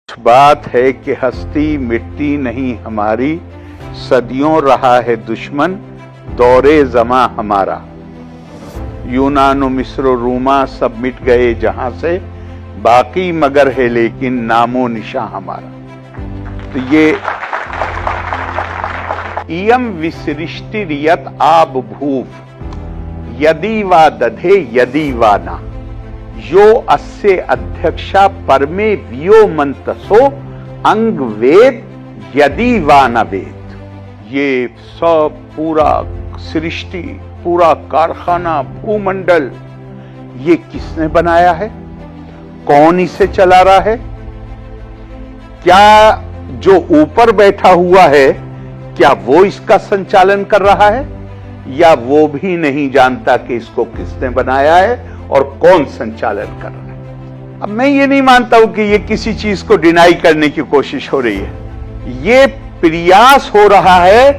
बात है कि हस्ती मिटती नहीं हमारी, सदियों रहा है दुश्मन दौरे जमा हमारा। यूनान मिस्र रूमा सब मिट गए जहां से, बाकी मगर है लेकिन नामो निशा हमारा। तो ये इयम विसृष्टिरियत आब भूव यदि वा दधे यदि वा ना, यो अस्य अध्यक्षा परमे वियो मंतसो अंग वेद यदि वा न वेद। ये सब पूरा सृष्टि, पूरा कारखाना, भूमंडल, ये किसने बनाया है? कौन इसे चला रहा है? क्या जो ऊपर बैठा हुआ है, क्या वो इसका संचालन कर रहा है, या वो भी नहीं जानता कि इसको किसने बनाया है और कौन संचालन कर रहा है? अब मैं ये नहीं मानता हूं कि ये किसी चीज को डिनाई करने की कोशिश हो रही है। ये प्रयास हो रहा है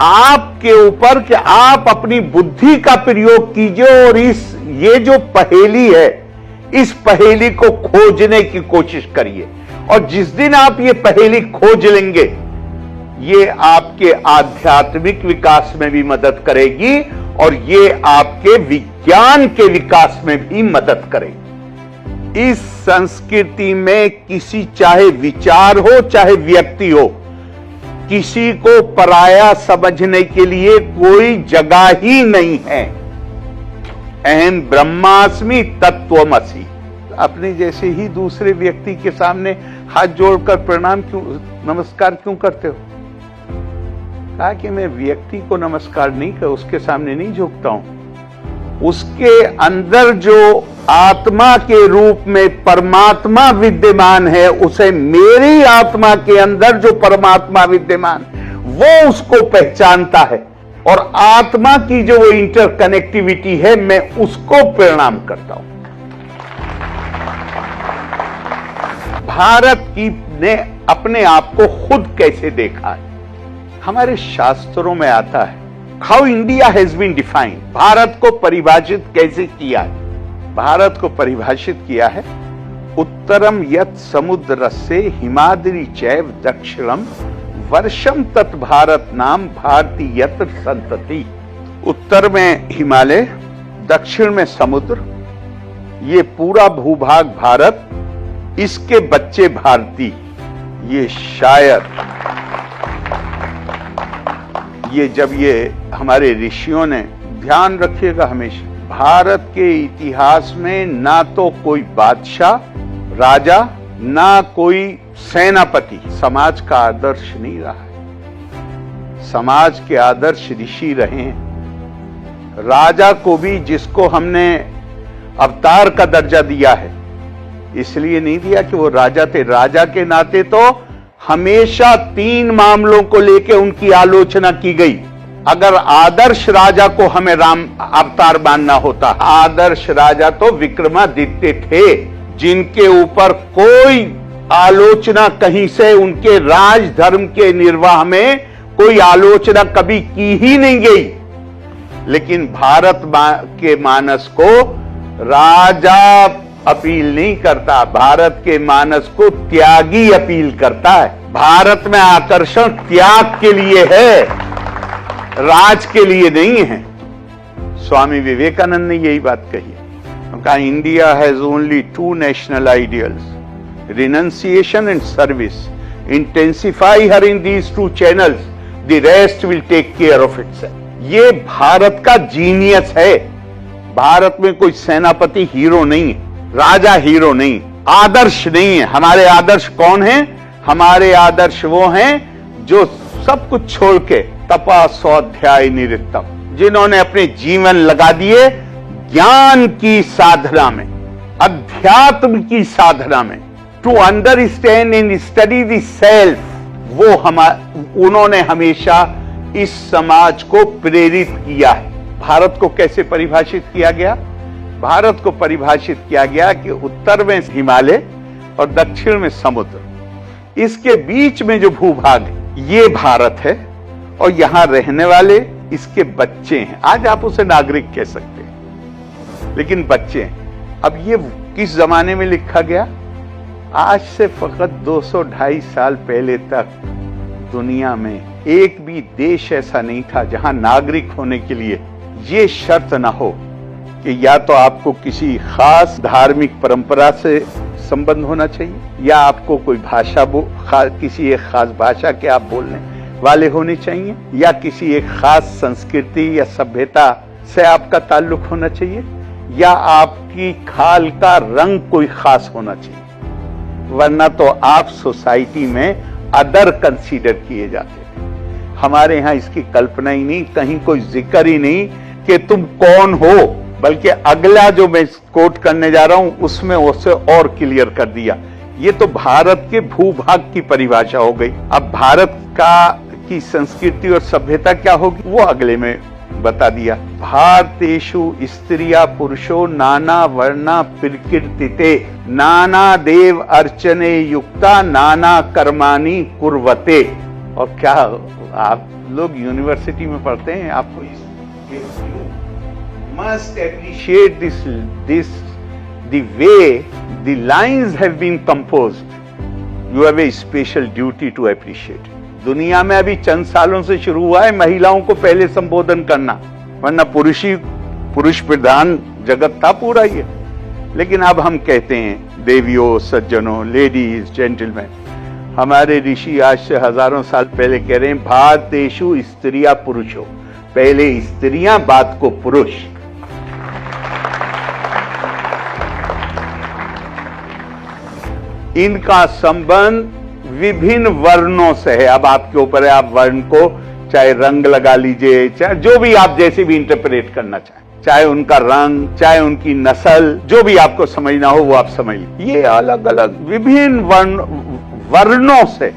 आपके ऊपर कि आप अपनी बुद्धि का प्रयोग कीजिए और ये जो पहेली है, इस पहेली को खोजने की कोशिश करिए। और जिस दिन आप ये पहेली खोज लेंगे, ये आपके आध्यात्मिक विकास में भी मदद करेगी और ये आपके विज्ञान के विकास में भी मदद करेगी। इस संस्कृति में किसी, चाहे विचार हो चाहे व्यक्ति हो, किसी को पराया समझने के लिए कोई जगह ही नहीं है। अहम ब्रह्मास्मि तत्वमसि। अपने जैसे ही दूसरे व्यक्ति के सामने हाथ जोड़कर प्रणाम क्यों, नमस्कार क्यों करते हो? कहा कि मैं व्यक्ति को नमस्कार नहीं कर, उसके सामने नहीं झुकता हूं। उसके अंदर जो आत्मा के रूप में परमात्मा विद्यमान है, उसे मेरी आत्मा के अंदर जो परमात्मा विद्यमान, वो उसको पहचानता है। और आत्मा की जो वो इंटरकनेक्टिविटी है, मैं उसको प्रणाम करता हूं। भारत की ने अपने आप को खुद कैसे देखा है? हमारे शास्त्रों में आता है, how India has been defined. Bharat को परिभाषित कैसे किया है? भारत को परिभाषित किया है, उत्तरम यत समुद्र से हिमाद्री चैव दक्षिणम वर्षम तत् भारत नाम भारतीयत संतति। उत्तर में हिमालय, दक्षिण में समुद्र, ये पूरा भूभाग भारत, इसके बच्चे भारतीय। ये शायद ये जब ये हमारे ऋषियों ने, ध्यान रखिएगा हमेशा, भारत के इतिहास में ना तो कोई बादशाह, राजा, ना कोई सेनापति समाज का आदर्श नहीं रहा है। समाज के आदर्श ऋषि रहे हैं। राजा को भी, जिसको हमने अवतार का दर्जा दिया है, इसलिए नहीं दिया कि वो राजा थे। राजा के नाते तो हमेशा 3 मामलों को लेकर उनकी आलोचना की गई। अगर आदर्श राजा को हमें राम अवतार मानना होता, आदर्श राजा तो विक्रमादित्य थे, जिनके ऊपर कोई आलोचना कहीं से, उनके राज धर्म के निर्वाह में कोई आलोचना कभी की ही नहीं गई। लेकिन भारत के मानस को राजा अपील नहीं करता, भारत के मानस को त्यागी अपील करता है। भारत में आकर्षण त्याग के लिए है, राज के लिए नहीं है। स्वामी विवेकानंद ने यही बात कही है। कहा, India has only 2 national ideals, renunciation and service. Intensify her in these 2 channels, the rest will take care of itself. ये भारत का जीनियस है। भारत में कोई सेनापति हीरो नहीं है, राजा हीरो नहीं, आदर्श नहीं है। हमारे आदर्श कौन है? हमारे आदर्श वो हैं जो सब कुछ छोड़ के तपा स्वाध्याय निरतम, जिन्होंने अपने जीवन लगा दिए ज्ञान की साधना में, अध्यात्म की साधना में, to understand and study the self. वो उन्होंने हमेशा इस समाज को प्रेरित किया है। भारत को कैसे परिभाषित किया गया? भारत को परिभाषित किया गया कि उत्तर में हिमालय और दक्षिण में समुद्र, इसके बीच में जो भूभाग है, ये भारत है। और यहां रहने वाले इसके बच्चे हैं। आज आप उसे नागरिक कह सकते हैं, लेकिन बच्चे हैं। अब ये किस जमाने में लिखा गया? आज से फकत 200-250 साल पहले तक दुनिया में एक भी देश ऐसा नहीं था जहां नागरिक होने के लिए ये शर्त ना हो कि या तो आपको किसी खास धार्मिक परंपरा से संबंध होना चाहिए, या आपको कोई भाषा किसी एक खास भाषा के आप बोलने वाले होने चाहिए, या किसी एक खास संस्कृति या सभ्यता से आपका ताल्लुक होना चाहिए, या आपकी खाल का रंग कोई खास होना चाहिए, वरना तो आप सोसाइटी में अदर कंसीडर किए जाते थे। हमारे यहाँ इसकी कल्पना ही नहीं, कहीं कोई जिक्र ही नहीं कि तुम कौन हो, बल्कि अगला जो मैं कोट करने जा रहा हूं उसमें उसे और क्लियर कर दिया। ये तो भारत के भूभाग की परिभाषा हो गई। अब भारत की संस्कृति और सभ्यता क्या होगी वो अगले में बता दिया। भारतेषु स्त्रिया पुरुषो नाना वर्णा प्रकृतिते नाना देव अर्चने युक्ता नाना कर्माणि कुर्वते। और क्या आप लोग यूनिवर्सिटी में पढ़ते हैं, आपको must appreciate the way the lines have been composed. You have a special duty to appreciate. दुनिया में अभी चंद सालों से शुरू हुआ है महिलाओं को पहले संबोधन करना, वरना पुरुष प्रधान जगत था पूरा ये। लेकिन अब हम कहते हैं देवियों, सज्जनों, लेडीज, जेंटलमैन। हमारे ऋषि आज से हजारों साल पहले कह रहे हैं भारतेषु स्त्रिया पुरुषो, पहले स्त्रियां बाद को पुरुष। इनका संबंध विभिन्न वर्णों से है। अब आपके ऊपर है, आप वर्ण को चाहे रंग लगा लीजिए, चाहे जो भी आप जैसे भी इंटरप्रेट करना चाहें, चाहे उनका रंग, चाहे उनकी नस्ल, जो भी आपको समझना हो वो आप समझ लीजिए। ये अलग अलग विभिन्न वर्णों से,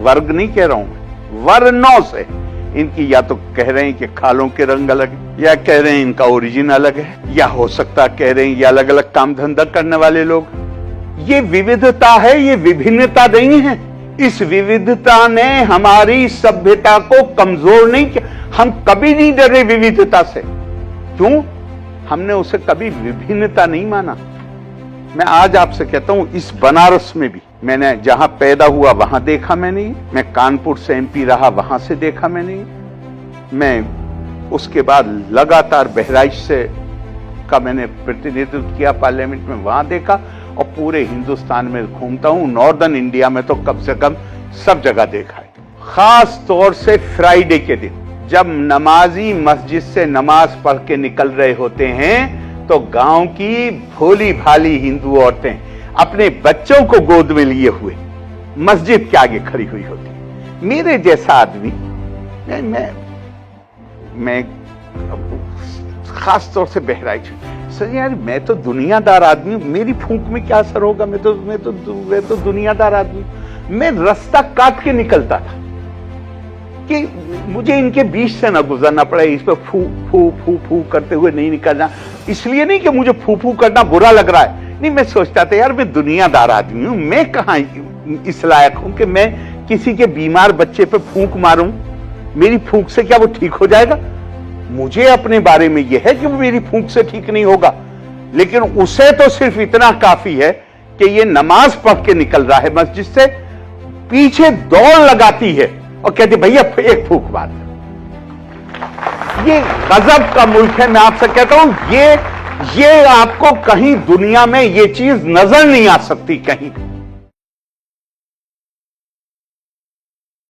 वर्ग नहीं कह रहा हूं मैं, वर्णों से इनकी या तो कह रहे हैं कि खालों के रंग अलग है, या कह रहे हैं इनका ओरिजिन अलग है, या हो सकता कह रहे हैं ये अलग अलग काम धंधा करने वाले लोग। ये विविधता है, ये विभिन्नता नहीं है। इस विविधता ने हमारी सभ्यता को कमजोर नहीं किया। हम कभी नहीं डरे विविधता से। क्यों? हमने उसे कभी विभिन्नता नहीं माना। मैं आज आपसे कहता हूं, इस बनारस में भी मैंने जहां पैदा हुआ वहां देखा मैंने, मैं कानपुर से एमपी रहा वहां से देखा मैंने, मैं उसके बाद लगातार बहराइच से का मैंने प्रतिनिधित्व किया पार्लियामेंट में, वहां देखा, और पूरे हिंदुस्तान में घूमता हूं, नॉर्दर्न इंडिया में तो कम से कम सब जगह देखा है। खास तौर से फ्राइडे के दिन जब नमाजी मस्जिद से नमाज पढ़ के निकल रहे होते हैं तो गांव की भोली भाली हिंदू औरतें अपने बच्चों को गोद में लिए हुए मस्जिद के आगे खड़ी हुई होती। मेरे जैसा आदमी, मैं खास तौर से बहराइच, सर यार मैं तो दुनियादार आदमी हूं, मेरी फूंक में क्या असर होगा, मैं तो दुनियादार आदमी। मैं रास्ता काट के निकलता था कि मुझे इनके बीच से ना गुजरना पड़े, इस पर फू फू फू फू करते हुए नहीं निकलना। इसलिए नहीं कि मुझे फू फू करना बुरा लग रहा है, नहीं, मैं सोचता था यार मैं दुनियादार आदमी हूं, मैं कहां इस लायक हूं कि मैं किसी के बीमार बच्चे पे फूंक मारूं। मेरी फूंक से क्या वो ठीक हो जाएगा? मुझे अपने बारे में यह है कि वो मेरी फूंक से ठीक नहीं होगा, लेकिन उसे तो सिर्फ इतना काफी है कि ये नमाज पढ़ के निकल रहा है मस्जिद से, पीछे दौड़ लगाती है और कहती भैया एक फूंक मार। ये गजब का मुल्क है। मैं आपसे कहता हूं ये आपको कहीं दुनिया में ये चीज नजर नहीं आ सकती कहीं।